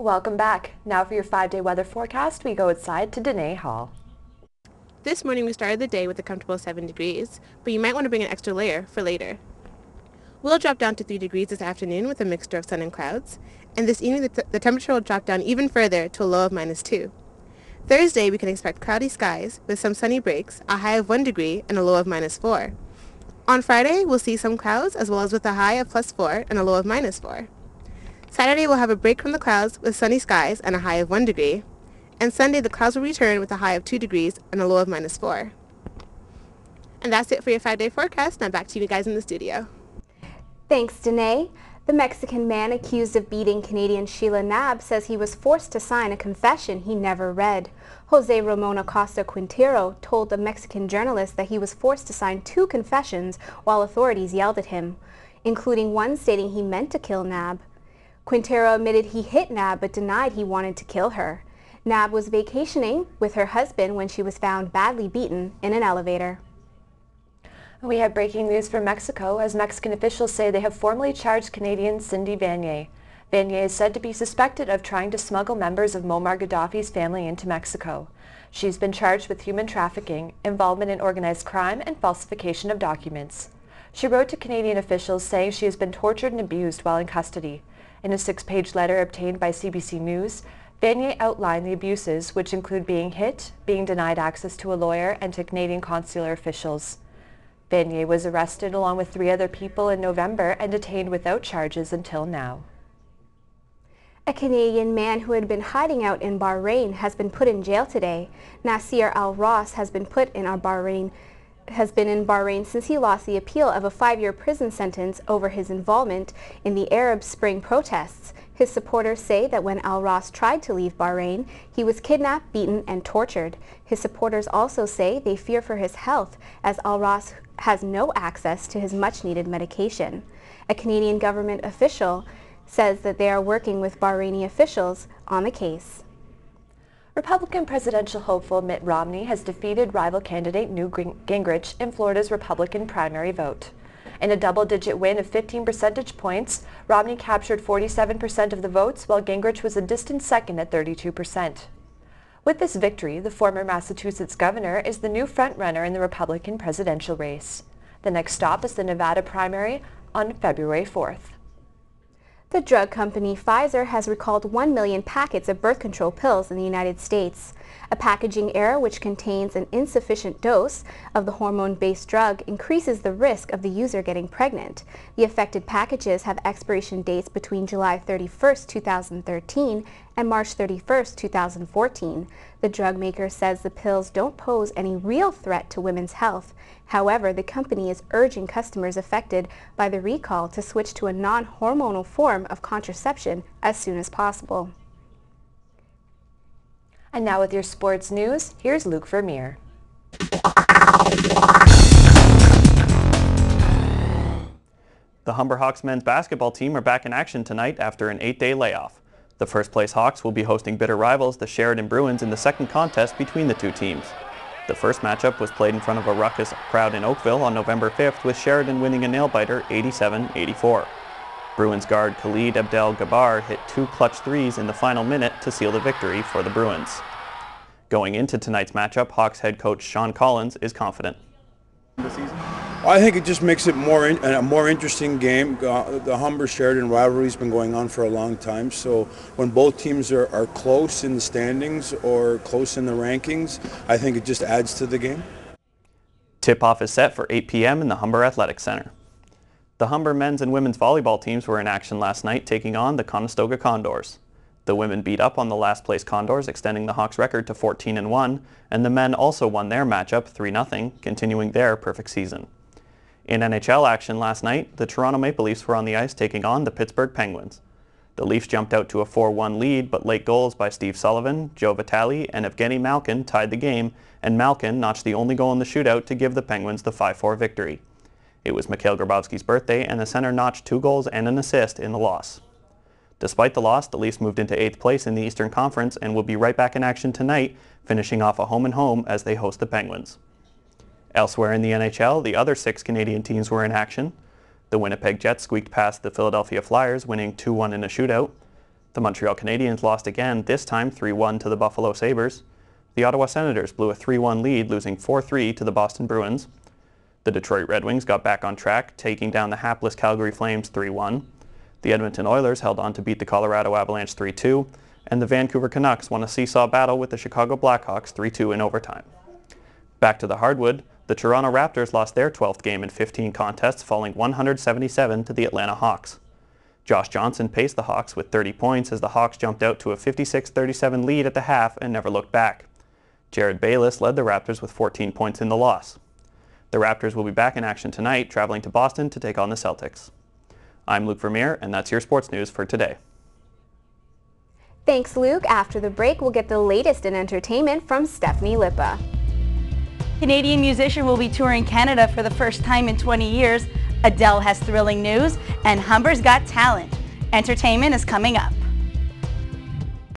Welcome back. Now for your 5-day weather forecast, we go outside to Danae Hall. This morning we started the day with a comfortable 7 degrees, but you might want to bring an extra layer for later. We'll drop down to 3 degrees this afternoon with a mixture of sun and clouds, and this evening the temperature will drop down even further to a low of -2. Thursday we can expect cloudy skies with some sunny breaks, a high of 1 degree and a low of -4. On Friday we'll see some clouds as well as with a high of +4 and a low of -4. Saturday we'll have a break from the clouds with sunny skies and a high of 1 degree, and Sunday the clouds will return with a high of 2 degrees and a low of -4. And that's it for your 5-day forecast. Now back to you guys in the studio. Thanks, Danae. The Mexican man accused of beating Canadian Sheila Knabb says he was forced to sign a confession he never read. Jose Ramon Acosta Quintero told the Mexican journalist that he was forced to sign 2 confessions while authorities yelled at him, including one stating he meant to kill Knabb. Quintero admitted he hit Knabb but denied he wanted to kill her. Knabb was vacationing with her husband when she was found badly beaten in an elevator. We have breaking news from Mexico as Mexican officials say they have formally charged Canadian Cindy Vanier. Vanier is said to be suspected of trying to smuggle members of Muammar Gaddafi's family into Mexico. She's been charged with human trafficking, involvement in organized crime, and falsification of documents. She wrote to Canadian officials saying she has been tortured and abused while in custody. In a 6-page letter obtained by CBC News, Vanier outlined the abuses, which include being hit, being denied access to a lawyer, and to Canadian consular officials. Vanier was arrested along with 3 other people in November and detained without charges until now. A Canadian man who had been hiding out in Bahrain has been put in jail today. Nasir Al-Ross has been in Bahrain since he lost the appeal of a 5-year prison sentence over his involvement in the Arab Spring protests. His supporters say that when Al-Ross tried to leave Bahrain, he was kidnapped, beaten, and tortured. His supporters also say they fear for his health as Al-Ross has no access to his much-needed medication. A Canadian government official says that they are working with Bahraini officials on the case. Republican presidential hopeful Mitt Romney has defeated rival candidate Newt Gingrich in Florida's Republican primary vote. In a double-digit win of 15 percentage points, Romney captured 47% of the votes, while Gingrich was a distant second at 32%. With this victory, the former Massachusetts governor is the new frontrunner in the Republican presidential race. The next stop is the Nevada primary on February 4th. The drug company Pfizer has recalled 1 million packets of birth control pills in the United States. A packaging error which contains an insufficient dose of the hormone-based drug increases the risk of the user getting pregnant. The affected packages have expiration dates between July 31, 2013 and March 31, 2014. The drug maker says the pills don't pose any real threat to women's health. However, the company is urging customers affected by the recall to switch to a non-hormonal form of contraception as soon as possible. And now with your sports news, here's Luke Vermeer. The Humber Hawks men's basketball team are back in action tonight after an 8-day layoff. The first-place Hawks will be hosting bitter rivals, the Sheridan Bruins, in the second contest between the two teams. The first matchup was played in front of a ruckus crowd in Oakville on November 5th, with Sheridan winning a nail-biter 87-84. Bruins guard Khalid Abdel-Gabbar hit 2 clutch threes in the final minute to seal the victory for the Bruins. Going into tonight's matchup, Hawks head coach Sean Collins is confident. I think it just makes it a more interesting game. The Humber-Sheridan rivalry has been going on for a long time, so when both teams are close in the standings or close in the rankings, I think it just adds to the game. Tip-off is set for 8 p.m. in the Humber Athletic Center. The Humber men's and women's volleyball teams were in action last night, taking on the Conestoga Condors. The women beat up on the last-place Condors, extending the Hawks' record to 14-1, and the men also won their matchup 3-0, continuing their perfect season. In NHL action last night, the Toronto Maple Leafs were on the ice taking on the Pittsburgh Penguins. The Leafs jumped out to a 4-1 lead, but late goals by Steve Sullivan, Joe Vitale, and Evgeny Malkin tied the game, and Malkin notched the only goal in the shootout to give the Penguins the 5-4 victory. It was Mikhail Grabowski's birthday, and the center notched 2 goals and an assist in the loss. Despite the loss, the Leafs moved into 8th place in the Eastern Conference and will be right back in action tonight, finishing off a home-and-home as they host the Penguins. Elsewhere in the NHL, the other 6 Canadian teams were in action. The Winnipeg Jets squeaked past the Philadelphia Flyers, winning 2-1 in a shootout. The Montreal Canadiens lost again, this time 3-1 to the Buffalo Sabres. The Ottawa Senators blew a 3-1 lead, losing 4-3 to the Boston Bruins. The Detroit Red Wings got back on track, taking down the hapless Calgary Flames 3-1. The Edmonton Oilers held on to beat the Colorado Avalanche 3-2, and the Vancouver Canucks won a seesaw battle with the Chicago Blackhawks 3-2 in overtime. Back to the hardwood, the Toronto Raptors lost their 12th game in 15 contests, falling 177 to the Atlanta Hawks. Josh Johnson paced the Hawks with 30 points as the Hawks jumped out to a 56-37 lead at the half and never looked back. Jared Bayless led the Raptors with 14 points in the loss. The Raptors will be back in action tonight, traveling to Boston to take on the Celtics. I'm Luke Vermeer, and that's your sports news for today. Thanks, Luke. After the break, we'll get the latest in entertainment from Stephanie Lippa. Canadian musician will be touring Canada for the first time in 20 years. Adele has thrilling news, and Humber's Got Talent. Entertainment is coming up.